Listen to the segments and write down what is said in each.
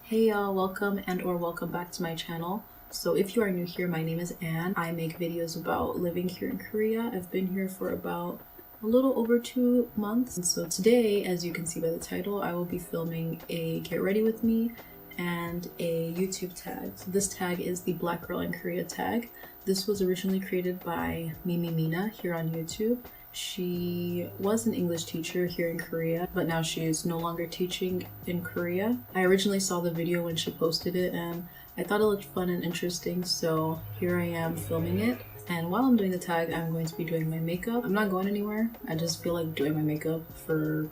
Hey y'all, welcome and/or welcome back to my channel. So if you are new here, my name is Anne. I make videos about living here in Korea. I've been here for about a little over 2 months. And so today, as you can see by the title, I will be filming a get ready with me and a YouTube tag. So this tag is the Black Girl in Korea tag. This was originally created by Mimi Mina here on YouTube. She was an English teacher here in Korea, but now she is no longer teaching in Korea. I originally saw the video when she posted it and I thought it looked fun and interesting, so here I am filming it. And while I'm doing the tag, I'm going to be doing my makeup. I'm not going anywhere. I just feel like doing my makeup for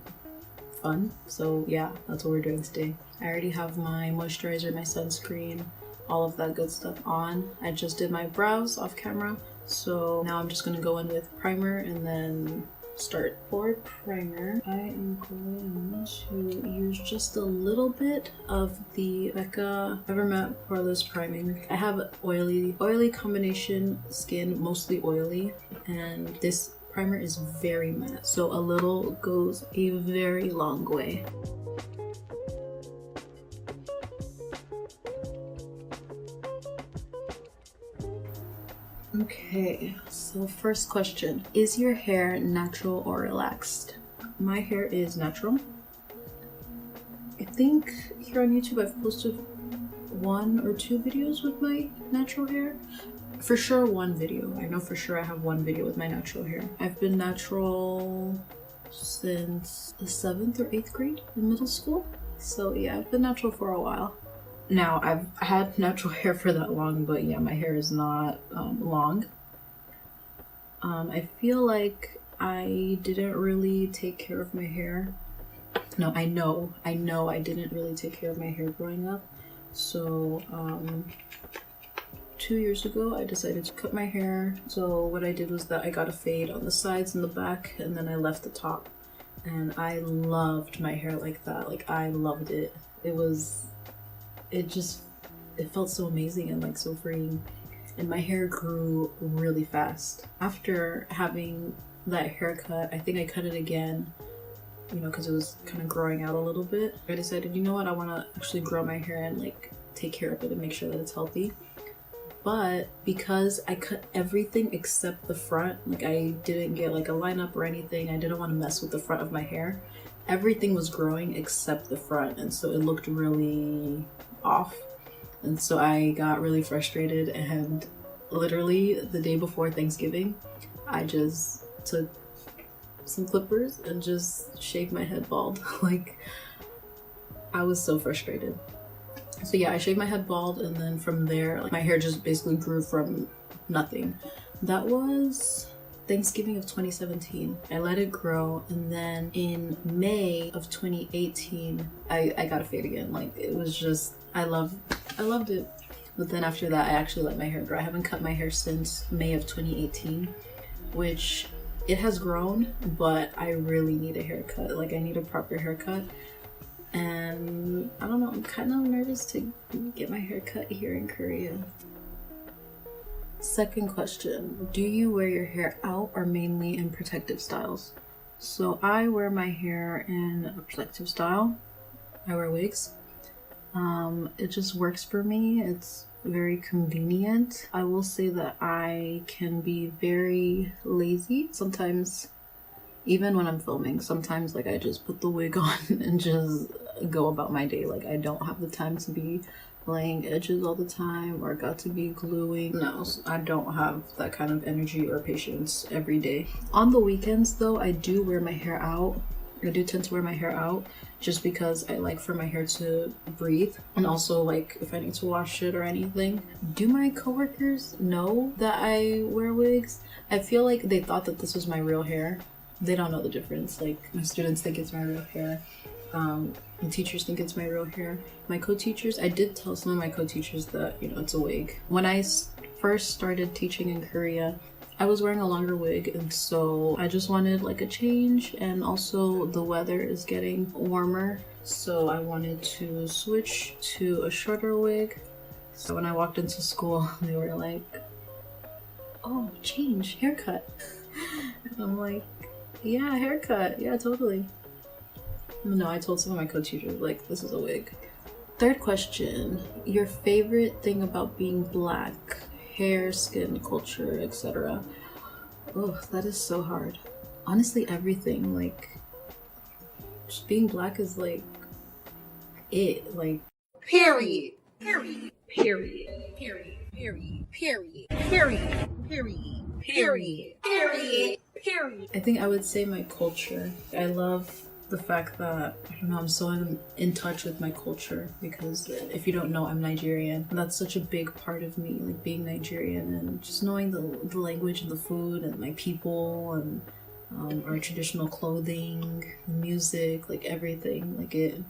fun. So yeah, that's what we're doing today. I already have my moisturizer, my sunscreen, all of that good stuff on. I just did my brows off camera. So now I'm just gonna go in with primer and then start. For primer, I am going to use just a little bit of the Becca Evermatte Poreless Priming. I have oily combination skin, mostly oily, and this primer is very matte, so a little goes a very long way. Okay, so first question. Is your hair natural or relaxed? My hair is natural. I think here on YouTube I've posted 1 or 2 videos with my natural hair. For sure 1 video. I know for sure I have 1 video with my natural hair. I've been natural since the 7th or 8th grade in middle school. So yeah, I've been natural for a while. Now, I've had natural hair for that long, but yeah, my hair is not long. I feel like I didn't really take care of my hair. No, I know I didn't really take care of my hair growing up. So 2 years ago, I decided to cut my hair. So what I did was that I got a fade on the sides and the back, and then I left the top. And I loved my hair like that. Like, I loved it. It felt so amazing and like so freeing, and my hair grew really fast. After having that haircut, I think I cut it again, you know, because it was kind of growing out a little bit. I decided, you know what, I want to actually grow my hair and like take care of it and make sure that it's healthy. But because I cut everything except the front, like I didn't get like a lineup or anything, I didn't want to mess with the front of my hair. Everything was growing except the front, and so it looked really off. And so I got really frustrated, and literally the day before Thanksgiving, I just took some clippers and just shaved my head bald. Like, I was so frustrated. So yeah, I shaved my head bald, and then from there, like, my hair just basically grew from nothing. That was Thanksgiving of 2017. I let it grow, and then in May of 2018, I got a fade again. Like, it was just, I loved it. But then after that, I actually let my hair grow. I haven't cut my hair since May of 2018, which it has grown, but I really need a haircut. Like, I need a proper haircut. And I don't know, I'm kind of nervous to get my hair cut here in Korea. Second question, do you wear your hair out or mainly in protective styles? So I wear my hair in a protective style. I wear wigs. It just works for me. It's very convenient. I will say that I can be very lazy sometimes, even when I'm filming. Sometimes like I just put the wig on and just go about my day. Like, I don't have the time to be laying edges all the time or got to be gluing. No, I don't have that kind of energy or patience every day. On the weekends though, I do wear my hair out. I do tend to wear my hair out just because I like for my hair to breathe, and also like if I need to wash it or anything. Do my coworkers know that I wear wigs? I feel like they thought that this was my real hair. They don't know the difference. Like, my students think it's my real hair. The teachers think it's my real hair. My co-teachers, I did tell some of my co-teachers that, you know, it's a wig. When I first started teaching in Korea, I was wearing a longer wig, and so I just wanted like a change, and also the weather is getting warmer, so I wanted to switch to a shorter wig. So when I walked into school, they were like, oh, change, haircut. And I'm like, yeah, haircut, yeah, totally. No, I told some of my co-teachers, like, this is a wig. Third question, your favorite thing about being Black? Hair, skin, culture, etc. Oh, that is so hard. Honestly, everything. Like, just being Black is like it. Like, Period. Period. Period. Period. Period. Period. Period. Period. Period. Period. Period. I think I would say my culture. I love the fact that, I don't know, I'm so in touch with my culture, because if you don't know, I'm Nigerian. And that's such a big part of me, like being Nigerian and just knowing the language and the food and my people and our traditional clothing, music, like everything. Like it,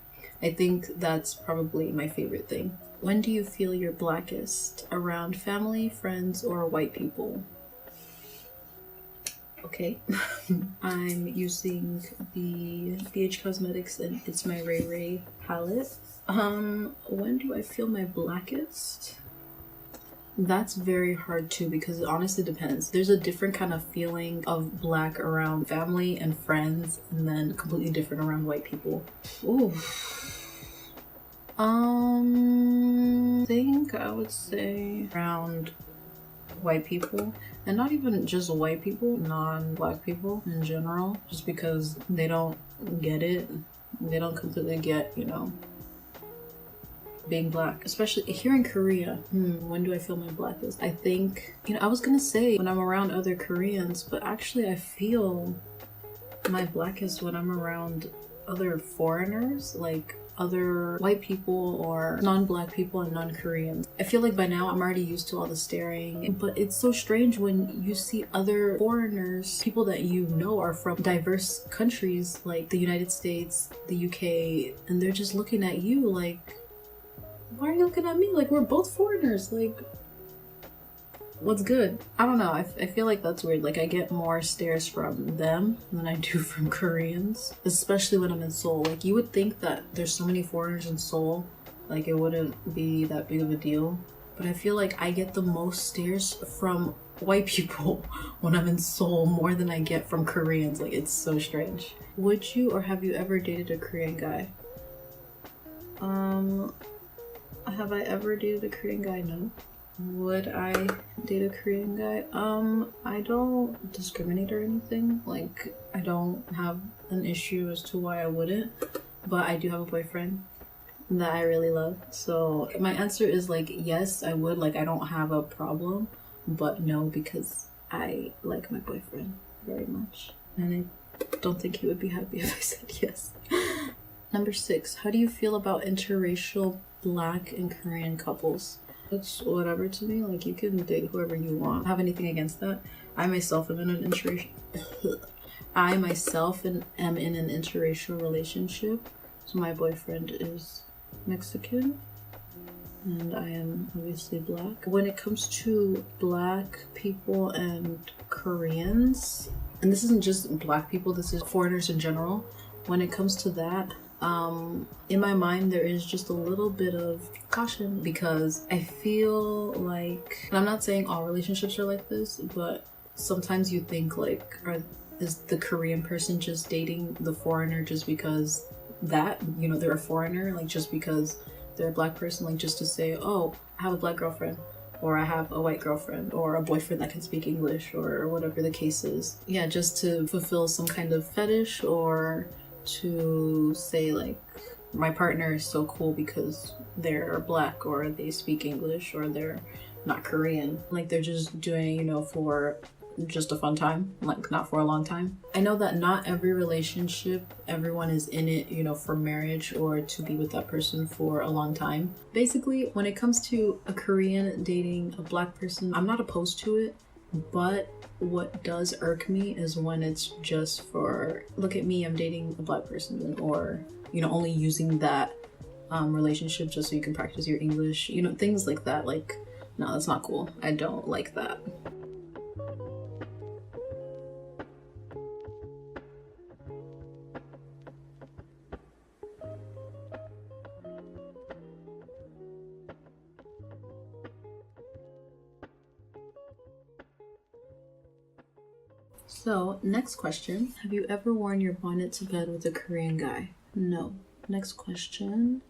I think that's probably my favorite thing. When do you feel your Blackest? Around family, friends, or white people? Okay. I'm using the BH Cosmetics and It's My Ray Ray palette. When do I feel my Blackest? That's very hard too, because it honestly depends. There's a different kind of feeling of Black around family and friends, and then completely different around white people. Ooh. I think I would say around white people, and not even just white people, non-Black people in general, just because they don't get it. They don't completely get, you know, being Black, especially here in Korea. When do I feel my Blackest? I think, you know, I was gonna say when I'm around other Koreans, but actually I feel my Blackest when I'm around other foreigners, like other white people or non-Black people and non-Koreans. I feel like by now I'm already used to all the staring, but it's so strange when you see other foreigners, people that you know are from diverse countries like the United States, the UK, and they're just looking at you like, why are you looking at me? Like, we're both foreigners. Like, what's good? I don't know. I feel like that's weird. Like, I get more stares from them than I do from Koreans, especially when I'm in Seoul. Like, you would think that there's so many foreigners in Seoul, like it wouldn't be that big of a deal. But I feel like I get the most stares from white people when I'm in Seoul more than I get from Koreans. Like, it's so strange. Would you or have you ever dated a Korean guy? Have I ever dated a Korean guy? No. Would I date a Korean guy? I don't discriminate or anything. Like, I don't have an issue as to why I wouldn't, but I do have a boyfriend that I really love. So my answer is like, yes, I would. Like, I don't have a problem, but no, because I like my boyfriend very much. And I don't think he would be happy if I said yes. Number 6, how do you feel about interracial Black and Korean couples? It's whatever to me. Like, you can date whoever you want. I don't have anything against that. I myself am in an interracial relationship. So my boyfriend is Mexican and I am obviously Black. When it comes to Black people and Koreans, and this isn't just Black people, this is foreigners in general. When it comes to that, in my mind there is just a little bit of caution, because I feel like, and I'm not saying all relationships are like this, but sometimes you think like, is the Korean person just dating the foreigner just because that, you know, they're a foreigner, like just because they're a Black person, like just to say, oh, I have a Black girlfriend, or I have a white girlfriend, or a boyfriend that can speak English, or whatever the case is. Yeah, just to fulfill some kind of fetish, or to say like, my partner is so cool because they're Black, or they speak English, or they're not Korean. Like, they're just doing, you know, for just a fun time, like not for a long time. I know that not every relationship, everyone is in it, you know, for marriage or to be with that person for a long time. Basically, when it comes to a Korean dating a Black person, I'm not opposed to it, but what does irk me is when it's just for, look at me, I'm dating a Black person, or, you know, only using that relationship just so you can practice your English, you know, things like that. Like, no, that's not cool. I don't like that. So, next question. Have you ever worn your bonnet to bed with a Korean guy? No. Next question.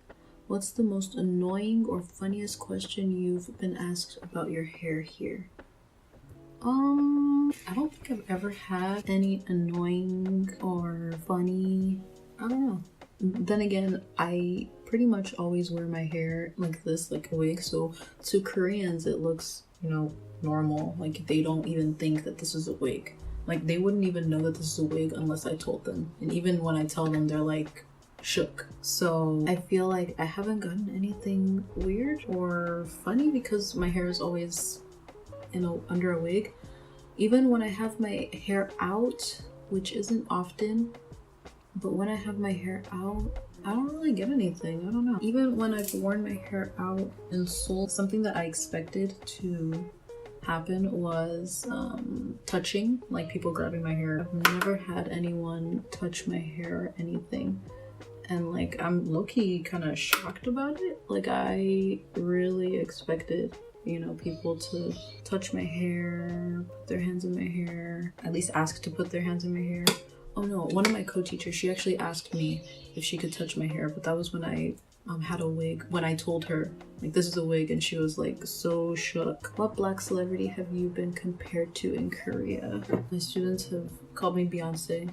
What's the most annoying or funniest question you've been asked about your hair here? I don't think I've ever had any annoying or funny, I don't know. Then again, I pretty much always wear my hair like this, like a wig, so to Koreans it looks, you know, normal. Like they don't even think that this is a wig. Like they wouldn't even know that this is a wig unless I told them. And even when I tell them, they're like shook. So I feel like I haven't gotten anything weird or funny because my hair is always, you know, under a wig. Even when I have my hair out, which isn't often, but when I have my hair out, I don't really get anything. I don't know. Even when I've worn my hair out in Seoul, something that I expected to happen was touching, like people grabbing my hair. I've never had anyone touch my hair or anything. And like I'm low-key kind of shocked about it. Like I really expected, you know, people to touch my hair, put their hands in my hair, at least ask to put their hands in my hair. Oh no, one of my co-teachers, she actually asked me if she could touch my hair, but that was when I had a wig, when I told her, like, this is a wig, and she was like so shook. What Black celebrity have you been compared to in Korea? My students have called me Beyonce.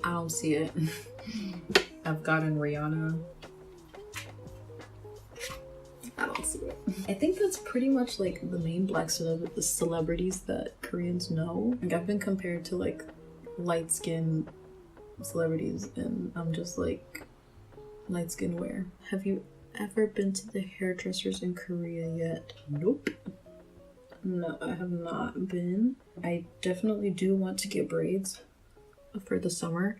I don't see it. I've gotten Rihanna. I don't see it. I think that's pretty much like the main Black celebrities that Koreans know. Like I've been compared to like light skin celebrities and I'm just like, light skin where? Have you ever been to the hairdressers in Korea yet? Nope. No, I have not been. I definitely do want to get braids for the summer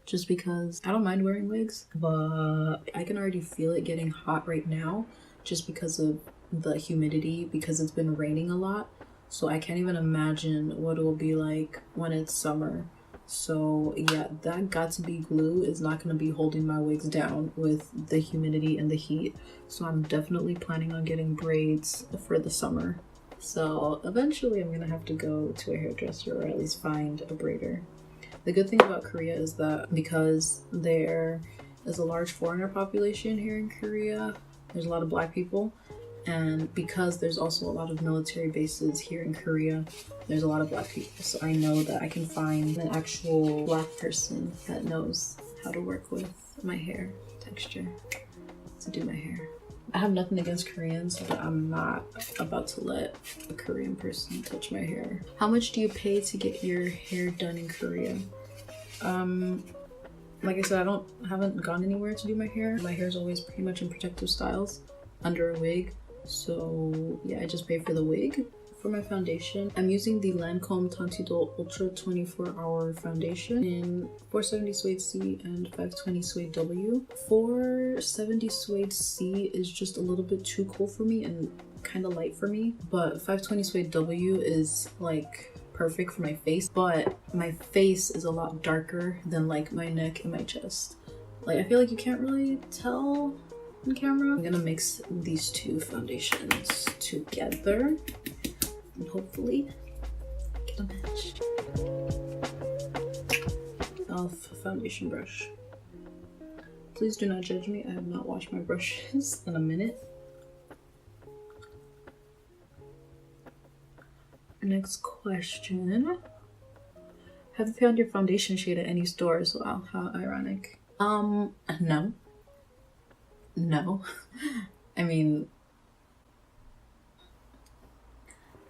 just because I don't mind wearing wigs, but I can already feel it getting hot right now just because of the humidity, because it's been raining a lot. So I can't even imagine what it will be like when it's summer. So yeah, that got to be glue is not going to be holding my wigs down with the humidity and the heat. So I'm definitely planning on getting braids for the summer. So eventually I'm going to have to go to a hairdresser or at least find a braider. The good thing about Korea is that because there is a large foreigner population here in Korea, there's a lot of Black people, and because there's also a lot of military bases here in Korea, there's a lot of Black people. So I know that I can find an actual Black person that knows how to work with my hair texture to do my hair. I have nothing against Koreans, but I'm not about to let a Korean person touch my hair. How much do you pay to get your hair done in Korea? Like I said, I haven't gone anywhere to do my hair. My hair is always pretty much in protective styles under a wig. So yeah, I just pay for the wig. For my foundation, I'm using the Lancome Tantido Ultra 24-Hour Foundation in 470 Suede C and 520 Suede W. 470 Suede C is just a little bit too cool for me and kind of light for me, but 520 Suede W is like perfect for my face, but my face is a lot darker than like my neck and my chest. Like I feel like you can't really tell on camera. I'm gonna mix these two foundations together and hopefully get a match. Elf foundation brush. Please do not judge me. I have not washed my brushes in a minute. Next question. Have you found your foundation shade at any stores? Wow, how ironic. No. No. I mean,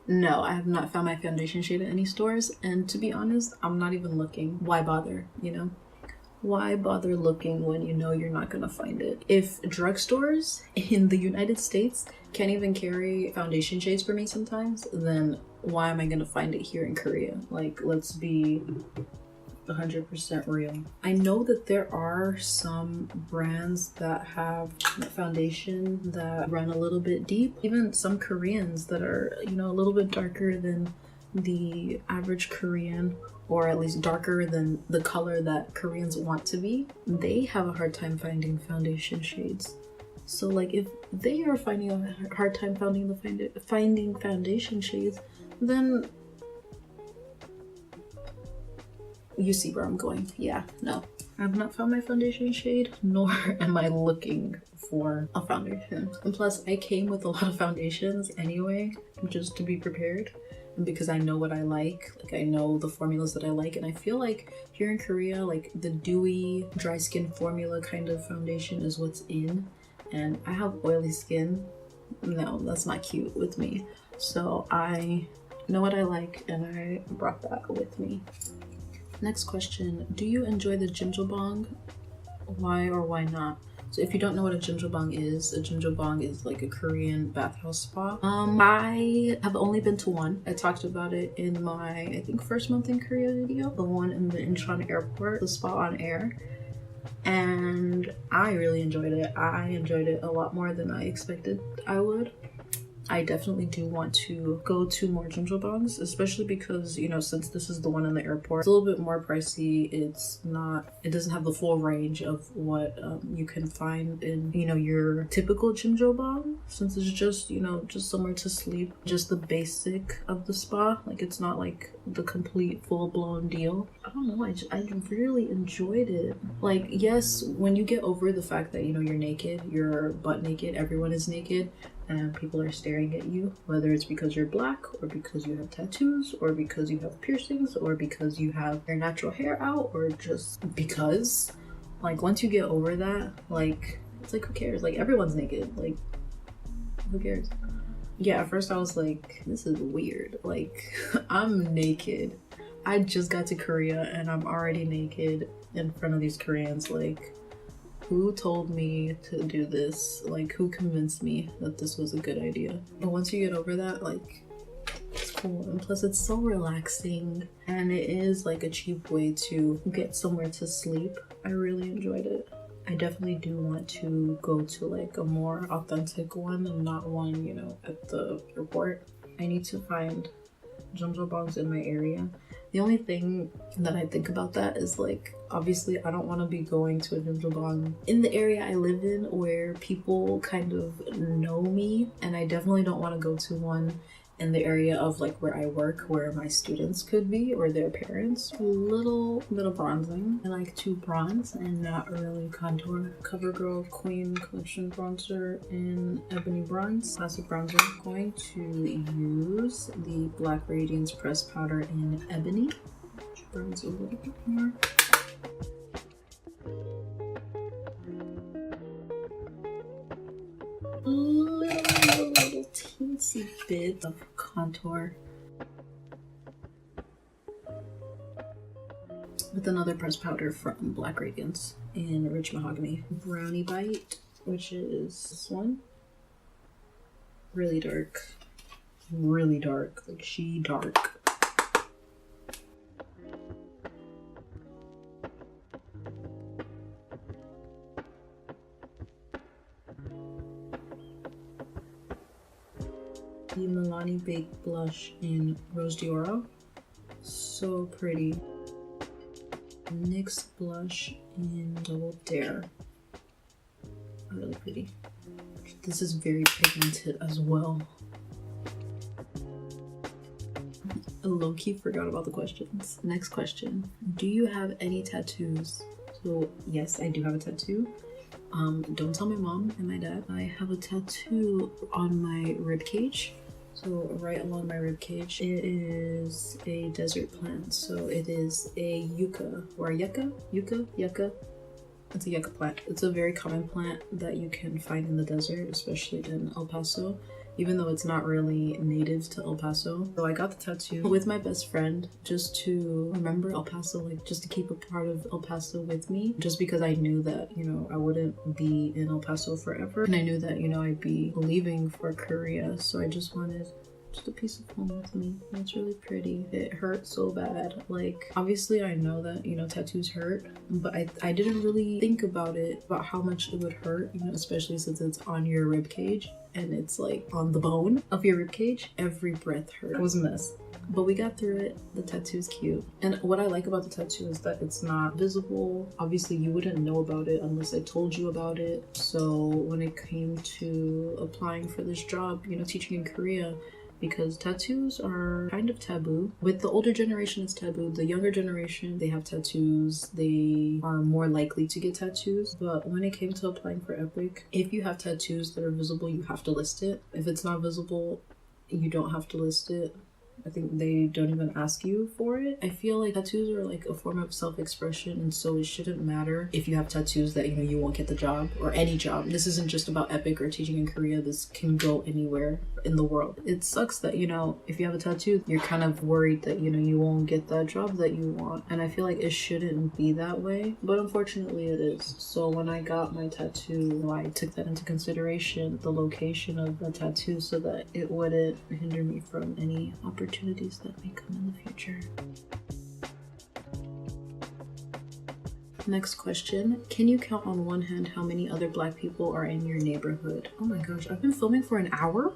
no, I have not found my foundation shade at any stores, and to be honest, I'm not even looking. Why bother, you know? Why bother looking when you know you're not gonna find it? If drugstores in the United States can't even carry foundation shades for me sometimes, then why am I gonna find it here in Korea? Like, let's be 100% real. I know that there are some brands that have foundation that run a little bit deep. Even some Koreans that are, you know, a little bit darker than the average Korean, or at least darker than the color that Koreans want to be, they have a hard time finding foundation shades. So like if they are finding a hard time finding foundation shades, then you see where I'm going. Yeah, no. I have not found my foundation shade, nor am I looking for a foundation. And plus, I came with a lot of foundations anyway, just to be prepared. And because I know what I like I know the formulas that I like, and I feel like here in Korea, like the dewy dry skin formula kind of foundation is what's in, and I have oily skin. No, that's not cute with me. So I know what I like, and I brought that with me. Next question, do you enjoy the jjimjilbang? Why or why not? So if you don't know what a jjimjilbang is like a Korean bathhouse spa. I have only been to one. I talked about it in my, I think, first month in Korea video, the one in the Incheon airport, the spa on air. And I really enjoyed it. I enjoyed it a lot more than I expected I would. I definitely do want to go to more jjimjilbangs, especially because, you know, since this is the one in the airport, it's a little bit more pricey. It doesn't have the full range of what you can find in, you know, your typical jjimjilbang, since it's just, you know, just somewhere to sleep, just the basic of the spa. Like, it's not like the complete full-blown deal. I don't know, I really enjoyed it. Like, yes, when you get over the fact that, you know, you're naked, you're butt naked, everyone is naked, and people are staring at you, whether it's because you're black or because you have tattoos or because you have piercings or because you have your natural hair out or just because, like, once you get over that, like, it's like, who cares? Like, everyone's naked, like, who cares? Yeah, at first I was like, this is weird. Like, I'm naked. I just got to Korea and I'm already naked in front of these Koreans. Like, who told me to do this? Like, who convinced me that this was a good idea? But once you get over that, like, it's cool. And plus, it's so relaxing, and it is like a cheap way to get somewhere to sleep. I really enjoyed it. I definitely do want to go to like a more authentic one and not one, you know, at the airport. I need to find jjimjilbangs in my area. The only thing that I think about that is, like, obviously I don't want to be going to a jjimjilbang in the area I live in where people kind of know me, and I definitely don't want to go to one in the area of like where I work, where my students could be or their parents. A little bronzing. I like to bronze and not really contour. CoverGirl Queen Collection Bronzer in Ebony Bronze. Classic bronzer. I'm going to use the Black Radiance Press Powder in Ebony, which bronze a little bit more. Little teensy bit of contour with another press powder from Black Radiance in Rich Mahogany. Brownie Bite, which is this one. Really dark, like she dark. The Milani Baked Blush in Rose d'Oro. So pretty. NYX Blush in Double Dare. Really pretty. This is very pigmented as well. I low-key forgot about the questions. Next question. Do you have any tattoos? So yes, I do have a tattoo. Don't tell my mom and my dad. I have a tattoo on my rib cage. So right along my rib cage, it is a desert plant. So it is a yucca or a yucca. It's a yucca plant. It's a very common plant that you can find in the desert, especially in El Paso, even though it's not really native to El Paso. So I got the tattoo with my best friend just to remember El Paso, like just to keep a part of El Paso with me, just because I knew that, you know, I wouldn't be in El Paso forever. And I knew that, you know, I'd be leaving for Korea. So I just wanted just a piece of home with me. And it's really pretty. It hurt so bad. Like, obviously I know that, you know, tattoos hurt, but I didn't really think about it, about how much it would hurt, you know, especially since it's on your rib cage and it's like on the bone of your rib cage. Every breath hurt. It was a mess. But we got through it. The tattoo's cute. And what I like about the tattoo is that it's not visible. Obviously you wouldn't know about it unless I told you about it. So when it came to applying for this job, you know, teaching in Korea, because tattoos are kind of taboo. With the older generation, it's taboo. The younger generation, they have tattoos. They are more likely to get tattoos. But when it came to applying for Epic, if you have tattoos that are visible, you have to list it. If it's not visible, you don't have to list it. I think they don't even ask you for it. I feel like tattoos are like a form of self-expression, and so it shouldn't matter if you have tattoos that, you know, you won't get the job or any job. This isn't just about Epic or teaching in Korea. This can go anywhere in the world. It sucks that, you know, if you have a tattoo, you're kind of worried that, you know, you won't get that job that you want. And I feel like it shouldn't be that way, but unfortunately it is. So when I got my tattoo, I took that into consideration, the location of the tattoo, so that it wouldn't hinder me from any opportunities that may come in the future. Next question. Can you count on one hand how many other Black people are in your neighborhood? Oh my gosh, I've been filming for an hour?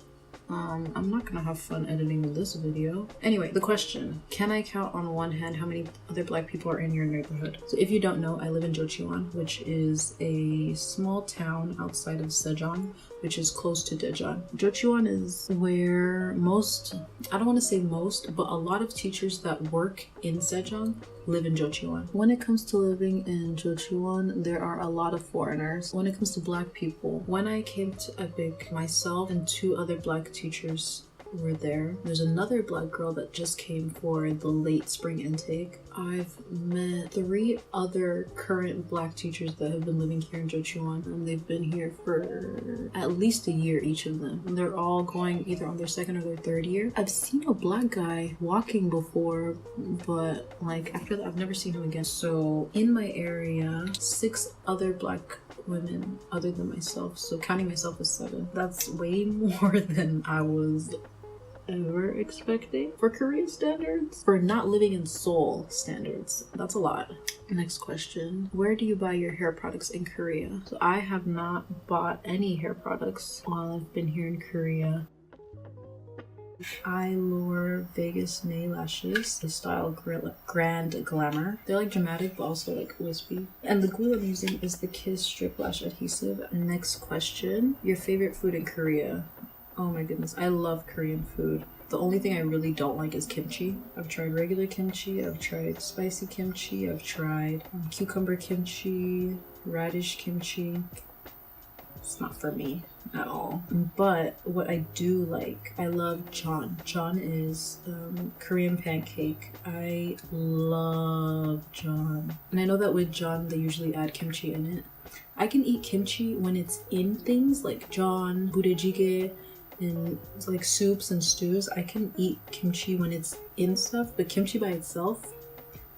I'm not gonna have fun editing this video. Anyway, the question, can I count on one hand how many other Black people are in your neighborhood? So if you don't know, I live in Jocheon, which is a small town outside of Sejong, which is close to Daejeon. Jocheon is where most, I don't want to say most, but a lot of teachers that work in Sejong live in Jocheon. When it comes to living in Jocheon, there are a lot of foreigners. When it comes to Black people, when I came to Epic, myself and 2 other Black teachers were there. There's another Black girl that just came for the late spring intake. I've met 3 other current Black teachers that have been living here in Jocheon, and they've been here for at least a year, each of them. And they're all going either on their 2nd or their 3rd year. I've seen a Black guy walking before, but like after that, I've never seen him again. So in my area, 6 other Black women other than myself, so counting myself as 7. That's way more than I was ever expecting for Korean standards. For not living in Seoul standards, that's a lot. Next question, where do you buy your hair products in Korea? So I have not bought any hair products while I've been here in Korea. I lure Vegas nail lashes, the style Grand Glamour. They're like dramatic but also like wispy. And the glue I'm using is the Kiss Strip Lash Adhesive. Next question, your favorite food in Korea? Oh my goodness, I love Korean food. The only thing I really don't like is kimchi. I've tried regular kimchi, I've tried spicy kimchi, I've tried cucumber kimchi, radish kimchi. It's not for me at all. But what I do like, I love jeon. Jeon is Korean pancake. I love jeon. And I know that with jeon, they usually add kimchi in it. I can eat kimchi when it's in things like jeon, budae-jjigae, in like soups and stews. I can eat kimchi when it's in stuff, but kimchi by itself,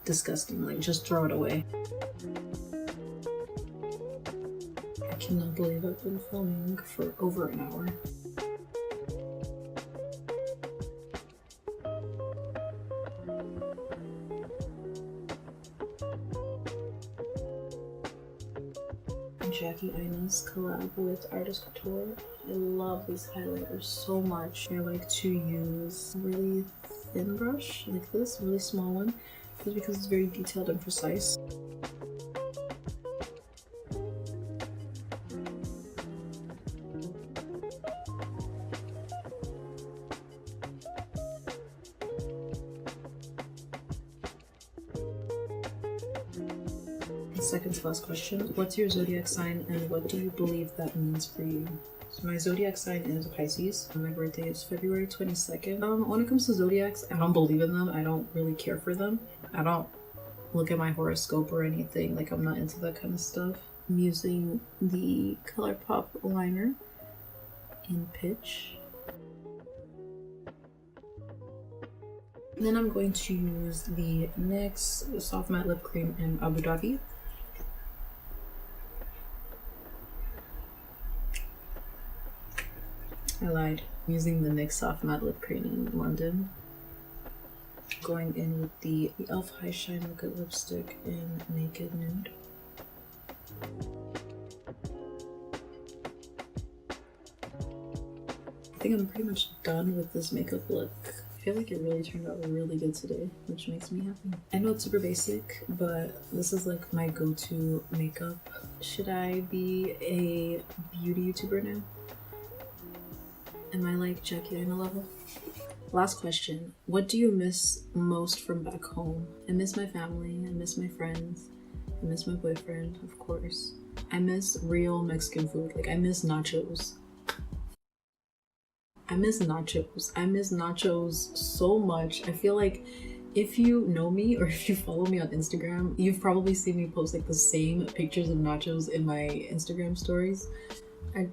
disgusting. Like, just throw it away. I cannot believe I've been filming for over an hour. Jackie Ina's collab with Artist Couture. I love these highlighters so much. I like to use a really thin brush like this, a really small one, just because it's very detailed and precise. Second to last question. What's your zodiac sign and what do you believe that means for you? So my zodiac sign is Pisces. My birthday is February 22nd. When it comes to zodiacs, I don't believe in them. I don't really care for them. I don't look at my horoscope or anything. Like, I'm not into that kind of stuff. I'm using the ColourPop liner in Pitch. And then I'm going to use the NYX Soft Matte Lip Cream in Abu Dhabi. I lied. I'm using the NYX Soft Matte Lip Cream in London. Going in with the e.l.f. High Shine Liquid Lipstick in Naked Nude. I think I'm pretty much done with this makeup look. I feel like it really turned out really good today, which makes me happy. I know it's super basic, but this is like my go-to makeup. Should I be a beauty YouTuber now? Am I like Jackie Ina level? Last question. What do you miss most from back home? I miss my family. I miss my friends. I miss my boyfriend, of course. I miss real Mexican food. Like, I miss nachos. I miss nachos. I miss nachos so much. I feel like if you know me or if you follow me on Instagram, you've probably seen me post like the same pictures of nachos in my Instagram stories. I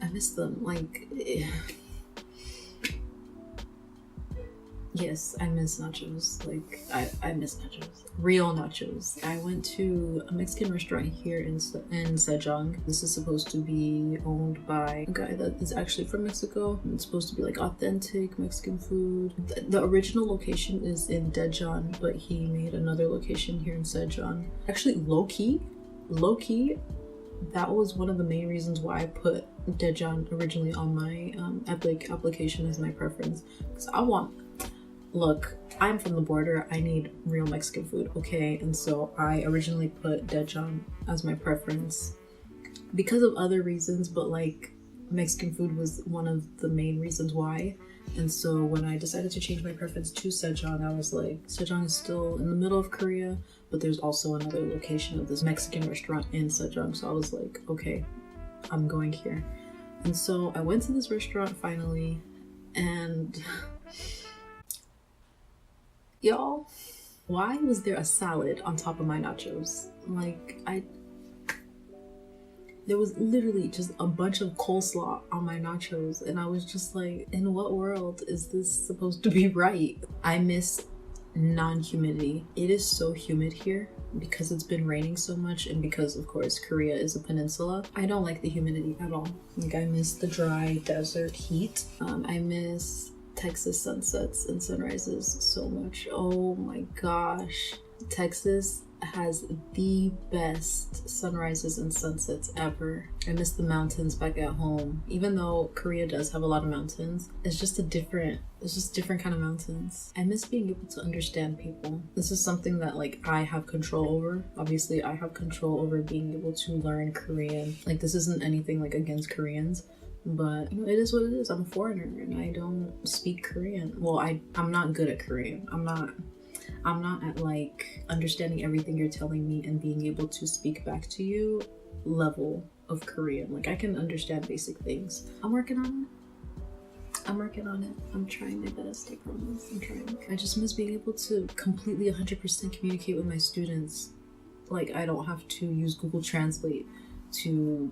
miss them. Like, yes, I miss nachos. Like, I miss nachos. Real nachos. I went to a Mexican restaurant here in Sejong. This is supposed to be owned by a guy that is actually from Mexico. It's supposed to be like authentic Mexican food. The original location is in Daejeon, but he made another location here in Sejong. Actually, low-key, that was one of the main reasons why I put Daejeon originally on my Epic application as my preference. Because look, I'm from the border, I need real Mexican food, okay? And so I originally put Daejeon as my preference because of other reasons, but like Mexican food was one of the main reasons why. And so when I decided to change my preference to Sejong, I was like, Sejong is still in the middle of Korea, but there's also another location of this Mexican restaurant in Sejong. So I was like, okay, I'm going here. And so I went to this restaurant finally, and y'all, why was there a salad on top of my nachos? Like, there was literally just a bunch of coleslaw on my nachos, and I was just like, in what world is this supposed to be right? I miss non-humidity. It is so humid here because it's been raining so much, and because of course Korea is a peninsula. I don't like the humidity at all. Like, I miss the dry desert heat. I miss Texas sunsets and sunrises so much. Oh my gosh. Texas has the best sunrises and sunsets ever. I miss the mountains back at home. Even though Korea does have a lot of mountains, it's just different kind of mountains. I miss being able to understand people. This is something that like I have control over. Obviously, I have control over being able to learn Korean. Like, this isn't anything like against Koreans, but you know, it is what it is. I'm a foreigner and I don't speak Korean. Well, I'm not good at Korean. I'm not at like understanding everything you're telling me and being able to speak back to you level of Korean. Like, I can understand basic things. I'm working on it. I'm trying my best, I promise. I'm trying. I just miss being able to completely 100% communicate with my students. Like, I don't have to use Google Translate to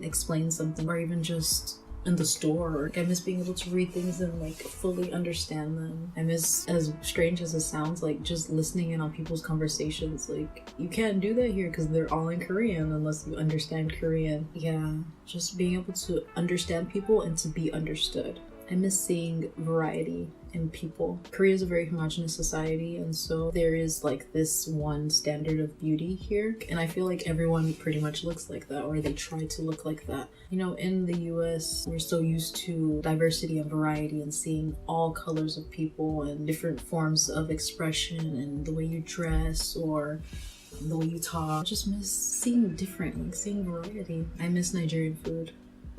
explain something, or even just in the store. I miss being able to read things and like fully understand them. I miss, as strange as it sounds, like just listening in on people's conversations. Like, you can't do that here because they're all in Korean unless you understand Korean. Yeah, just being able to understand people and to be understood. I miss seeing variety in people. Korea is a very homogenous society, and so there is like this one standard of beauty here, and I feel like everyone pretty much looks like that, or they try to look like that. You know, in the US, we're so used to diversity and variety and seeing all colors of people and different forms of expression and the way you dress or the way you talk. I just miss seeing different, like seeing variety. I miss Nigerian food.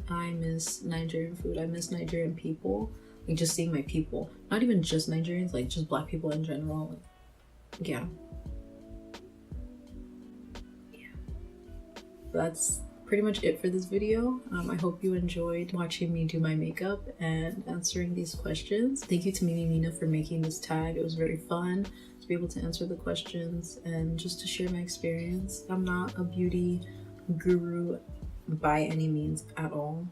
I miss Nigerian food. I miss Nigerian people. Like, just seeing my people. Not even just Nigerians, like just Black people in general. Like, yeah. That's pretty much it for this video. I hope you enjoyed watching me do my makeup and answering these questions. Thank you to Mimi Mina for making this tag. It was very fun to be able to answer the questions and just to share my experience. I'm not a beauty guru by any means at all,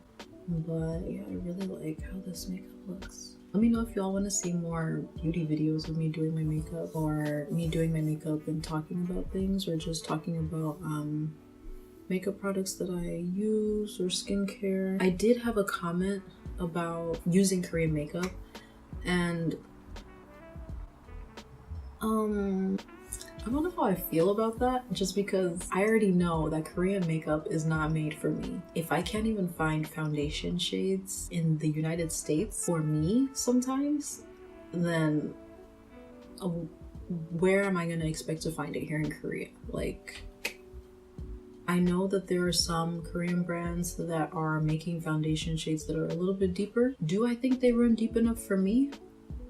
but yeah, I really like how this makeup looks. Let me know if y'all want to see more beauty videos of me doing my makeup, or me doing my makeup and talking about things, or just talking about makeup products that I use or skincare. I did have a comment about using Korean makeup, and I don't know how I feel about that, just because I already know that Korean makeup is not made for me. If I can't even find foundation shades in the United States for me sometimes, then where am I gonna expect to find it here in Korea? Like, I know that there are some Korean brands that are making foundation shades that are a little bit deeper. Do I think they run deep enough for me?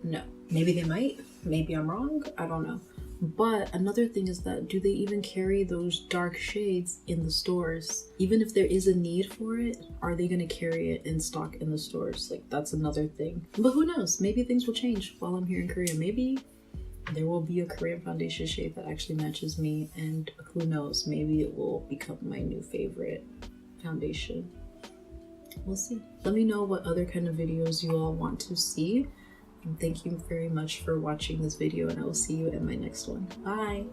No. Maybe they might. Maybe I'm wrong. I don't know. But another thing is that do they even carry those dark shades in the stores? Even if there is a need for it, are they going to carry it in stock in the stores? Like, that's another thing. But who knows? Maybe things will change while I'm here in Korea. Maybe there will be a Korean foundation shade that actually matches me, and who knows, maybe it will become my new favorite foundation. We'll see. Let me know what other kind of videos you all want to see. And thank you very much for watching this video, and I will see you in my next one. Bye!